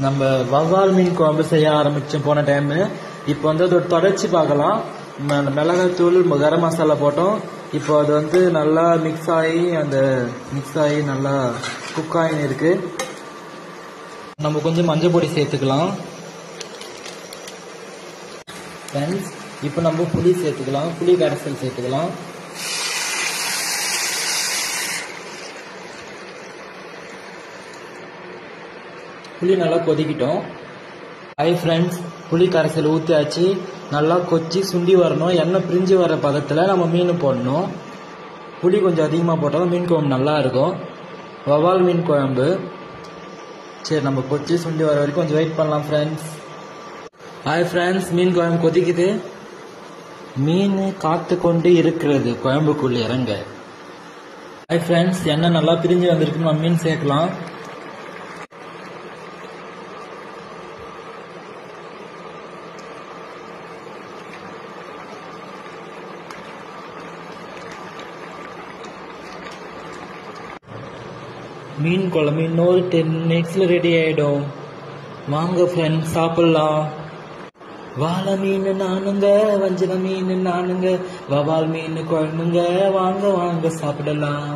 நம்ம வவ்வால் மீன் குழம்பு செய்ய ஆரம்பிச்சோம் போன டைம். இப்போ வந்து அதோட தொடர்ச்சி பார்க்கலாம். மிளகாத்தூள் கரம் மசாலா போட்டோம். இப்போ அது வந்து நல்லா மிக்ஸ் ஆகி நல்லா குக் ஆகி இருக்கு. நம்ம கொஞ்சம் மஞ்சள் பொடி சேர்த்துக்கலாம் ஃப்ரெண்ட்ஸ். இப்போ நம்ம புளி சேர்த்துக்கலாம், புளி கரைசல் சேர்த்துக்கலாம். புளி நல்லா கொதிக்கிட்டோம். ஹாய் ஃப்ரெண்ட்ஸ், புளி கரைசல் ஊற்றியாச்சு. நல்லா கொச்சி சுண்டி வரணும். எண்ணெய் பிரிஞ்சு வர பதத்தில் நம்ம மீன் போடணும். புளி கொஞ்சம் அதிகமாக போட்டால் மீன் குழம்பு நல்லா இருக்கும். வவ்வால் மீன் குழம்பு. சரி, நம்ம கொச்சி சுண்டி வர வரைக்கும் கொஞ்சம் வெயிட் பண்ணலாம் ஃப்ரெண்ட்ஸ். ஹாய் ஃப்ரெண்ட்ஸ், மீன் குழம்பு கொதிக்குது. மீன் காத்து கொண்டு இருக்கிறது குழம்புக்குள்ளே இறங்க. ஹாய் ஃப்ரெண்ட்ஸ், எண்ணெய் நல்லா பிரிஞ்சு வந்திருக்கு. நம்ம மீன் சேர்க்கலாம். மீன் குழம்பு இன்னொரு 10 மினிட்ஸ்ல ரெடி ஆயிடும். வாங்க ஃப்ரெண்ட்ஸ் சாப்பிடலாம். வாழை மீன் நானுங்க, வஞ்சர மீன் நானுங்க, வவ்வால் மீன் குழம்புங்க, வாங்க வாங்க சாப்பிடலாம்.